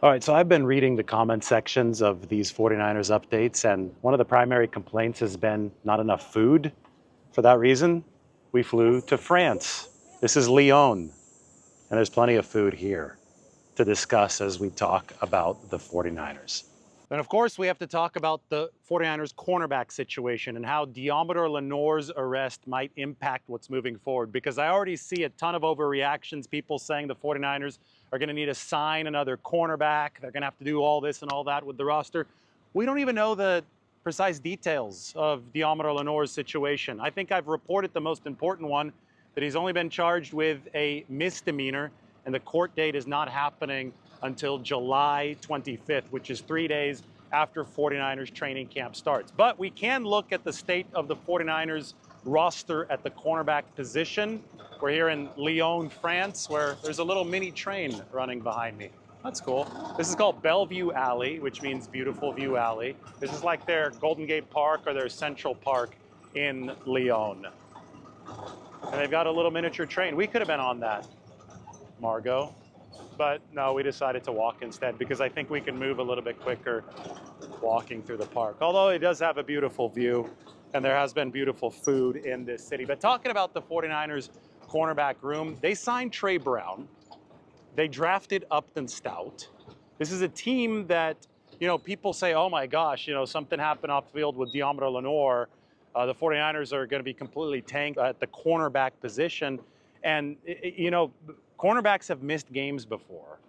All right, so I've been reading the comment sections of these 49ers updates, and one of the primary complaints has been not enough food. For that reason, we flew to France. This is Lyon, and there's plenty of food here to discuss as we talk about the 49ers. And of course, we have to talk about the 49ers cornerback situation and how Deommodore Lenoir's arrest might impact what's moving forward. Because I already see a ton of overreactions, people saying the 49ers are going to need to sign another cornerback. They're going to have to do all this and all that with the roster. We don't even know the precise details of Deommodore Lenoir's situation. I think I've reported the most important one, that he's only been charged with a misdemeanor, and the court date is not happening until July 25th, which is 3 days after 49ers training camp starts. But we can look at the state of the 49ers roster at the cornerback position. We're here in Lyon, France, where there's a little mini train running behind me. That's cool. This is called Bellevue Alley, which means Beautiful View Alley. This is like their Golden Gate Park or their Central Park in Lyon. And they've got a little miniature train. We could have been on that, Margot. But no, we decided to walk instead because I think we can move a little bit quicker walking through the park. Although it does have a beautiful view and there has been beautiful food in this city. But talking about the 49ers cornerback room, they signed Trey Brown. They drafted Upton Stout. This is a team that, people say, oh my gosh, something happened off the field with Deommodore Lenoir. The 49ers are going to be completely tanked at the cornerback position. And, cornerbacks have missed games before.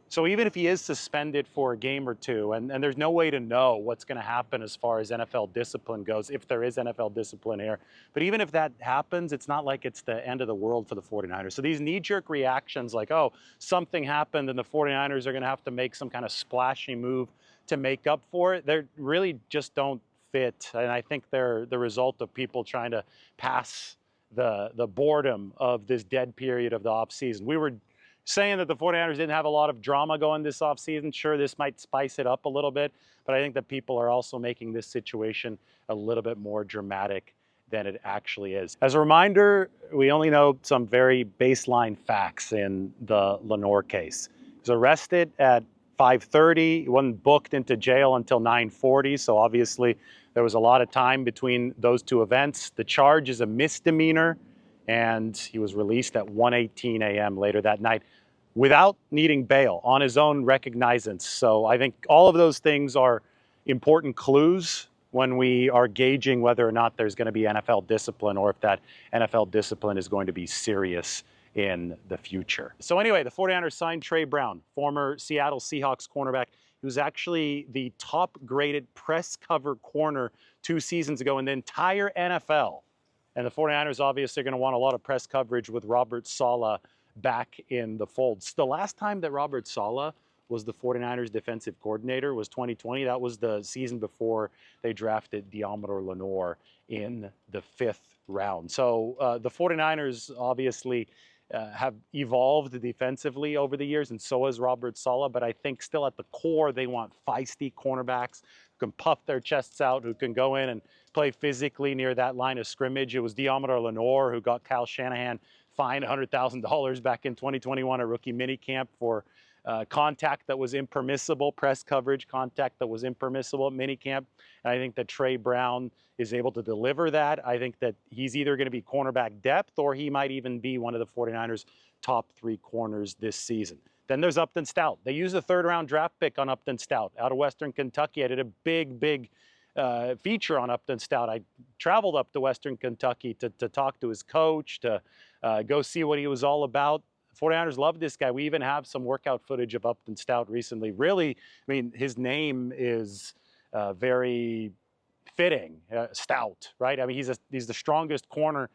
So even if he is suspended for a game or two, and there's no way to know what's going to happen as far as NFL discipline goes, if there is NFL discipline here. But even if that happens, it's not like it's the end of the world for the 49ers. So these knee-jerk reactions like, oh, something happened and the 49ers are going to have to make some kind of splashy move to make up for it, they really just don't fit. And I think they're the result of people trying to pass the boredom of this dead period of the offseason. We were saying that the 49ers didn't have a lot of drama going this offseason. Sure, this might spice it up a little bit, but I think that people are also making this situation a little bit more dramatic than it actually is. As a reminder, we only know some very baseline facts in the Lenor case. He was arrested at 5:30. He wasn't booked into jail until 9:40, so obviously there was a lot of time between those two events. The charge is a misdemeanor, and he was released at 1:18 a.m. later that night without needing bail on his own recognizance. So I think all of those things are important clues when we are gauging whether or not there's going to be NFL discipline or if that NFL discipline is going to be serious in the future. So anyway, the 49ers signed Trey Brown, former Seattle Seahawks cornerback. He was actually the top graded press cover corner 2 seasons ago in the entire NFL. And the 49ers obviously are going to want a lot of press coverage with Robert Saleh back in the fold. The last time that Robert Saleh was the 49ers defensive coordinator was 2020. That was the season before they drafted Deommodore Lenoir in the 5th round. So the 49ers obviously have evolved defensively over the years, and so has Robert Saleh. But I think still at the core, they want feisty cornerbacks who can puff their chests out, who can go in and play physically near that line of scrimmage. It was Deommodore Lenoir who got Kyle Shanahan fined $100,000 back in 2021 at rookie minicamp for contact that was impermissible, press coverage contact that was impermissible at minicamp. And I think that Trey Brown is able to deliver that. I think that he's either going to be cornerback depth or he might even be one of the 49ers' top 3 corners this season. Then there's Upton Stout. They used a 3rd-round draft pick on Upton Stout out of Western Kentucky. I did a big feature on Upton Stout. I traveled up to Western Kentucky to talk to his coach, to go see what he was all about. 49ers love this guy. We even have some workout footage of Upton Stout recently. Really, I mean, his name is very fitting, Stout, right? I mean, he's the strongest corner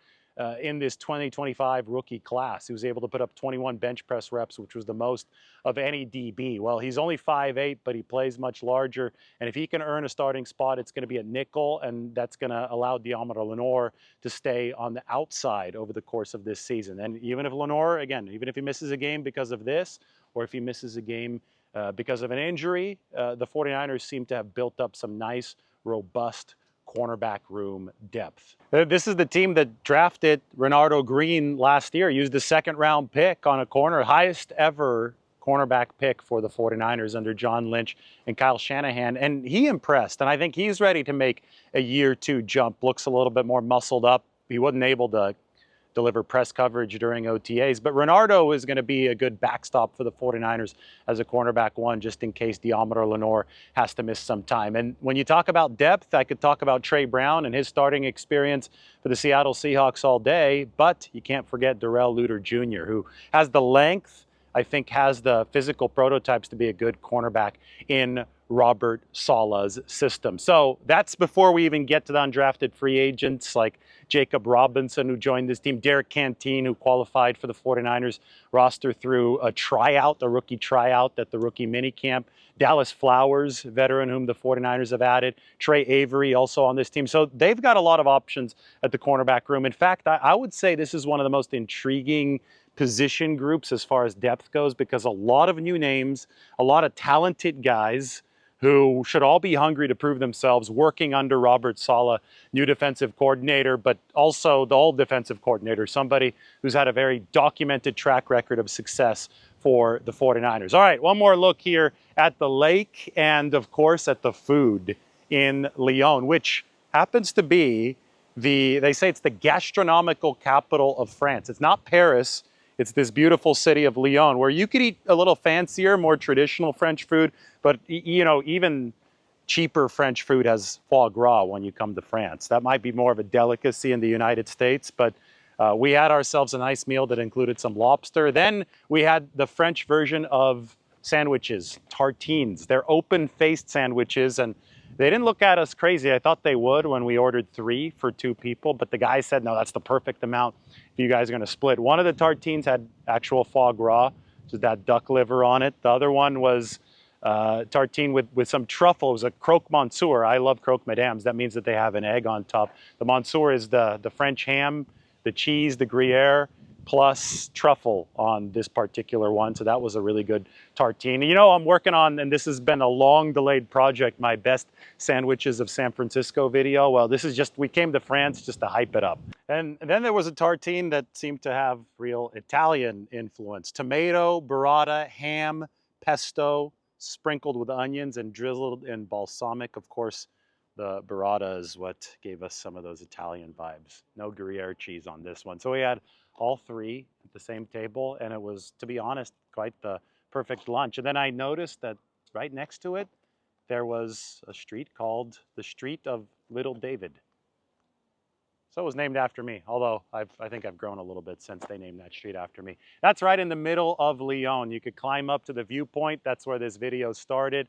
in this 2025 rookie class. He was able to put up 21 bench press reps, which was the most of any DB. Well, he's only 5'8", but he plays much larger. And if he can earn a starting spot, it's going to be at nickel, and that's going to allow Deommodore Lenoir to stay on the outside over the course of this season. And even if Lenoir, again, even if he misses a game because of this, or if he misses a game because of an injury, the 49ers seem to have built up some nice, robust cornerback room depth. This is the team that drafted Renardo Green last year, used the 2nd-round pick on a corner, highest ever cornerback pick for the 49ers under John Lynch and Kyle Shanahan, and he impressed, and I think he's ready to make a year two jump. Looks a little bit more muscled up. He wasn't able to deliver press coverage during OTAs, but Renardo is going to be a good backstop for the 49ers as a cornerback one, just in case Deommodore Lenoir has to miss some time. And when you talk about depth, I could talk about Trey Brown and his starting experience for the Seattle Seahawks all day, but you can't forget Darrell Luter Jr., who has the length, I think has the physical prototypes to be a good cornerback in Robert Saleh's system. So that's before we even get to the undrafted free agents like Jacob Robinson, who joined this team, Derek Canteen, who qualified for the 49ers roster through a tryout, a rookie tryout at the rookie minicamp, Dallas Flowers, veteran whom the 49ers have added, Trey Avery also on this team. So they've got a lot of options at the cornerback room. In fact, I would say this is one of the most intriguing position groups as far as depth goes, because a lot of new names, a lot of talented guys who should all be hungry to prove themselves working under Robert Saleh, new defensive coordinator, but also the old defensive coordinator, somebody who's had a very documented track record of success for the 49ers. All right, one more look here at the lake and, of course, at the food in Lyon, which happens to be they say it's the gastronomical capital of France. It's not Paris. It's this beautiful city of Lyon where you could eat a little fancier, more traditional French food, but you know, even cheaper French food has foie gras when you come to France. That might be more of a delicacy in the United States, but we had ourselves a nice meal that included some lobster. Then we had the French version of sandwiches, tartines. They're open-faced sandwiches, and they didn't look at us crazy. I thought they would when we ordered 3 for 2 people, but the guy said, no, that's the perfect amount if you guys are gonna split. One of the tartines had actual foie gras, which is that duck liver on it. The other one was tartine with some truffle. It was a croque monsieur. I love croque madames. That means that they have an egg on top. The monsieur is the French ham, the cheese, the Gruyere, plus truffle on this particular one. So that was a really good tartine. You know, I'm working on, and this has been a long delayed project, my best sandwiches of San Francisco video. Well, this is just, we came to France just to hype it up. And then there was a tartine that seemed to have real Italian influence. Tomato, burrata, ham, pesto, sprinkled with onions and drizzled in balsamic. Of course, the burrata is what gave us some of those Italian vibes. No Gruyere cheese on this one. So we had all 3 at the same table, and it was, to be honest, quite the perfect lunch. And then I noticed that right next to it, there was a street called the Street of Little David. So it was named after me, although I think I've grown a little bit since they named that street after me. That's right in the middle of Lyon. You could climb up to the viewpoint. That's where this video started.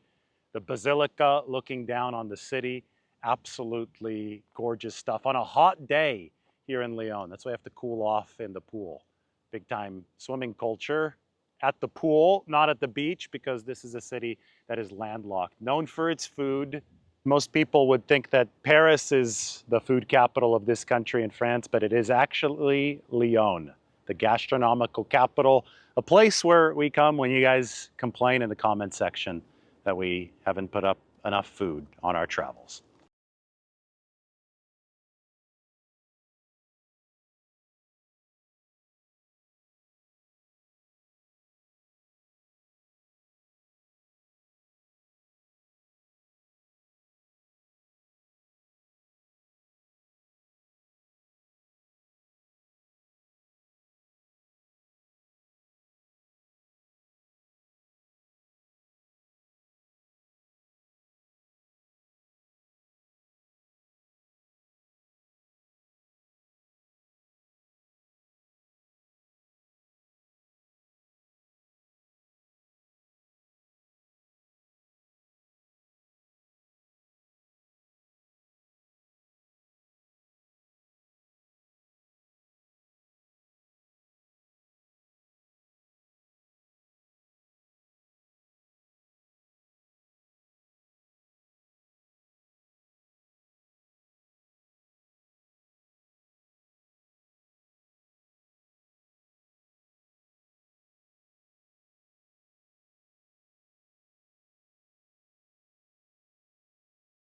The basilica looking down on the city. Absolutely gorgeous stuff on a hot day here in Lyon. That's why you have to cool off in the pool. Big time swimming culture at the pool, not at the beach, because this is a city that is landlocked. Known for its food. Most people would think that Paris is the food capital of this country in France, but it is actually Lyon, the gastronomical capital, a place where we come when you guys complain in the comment section that we haven't put up enough food on our travels.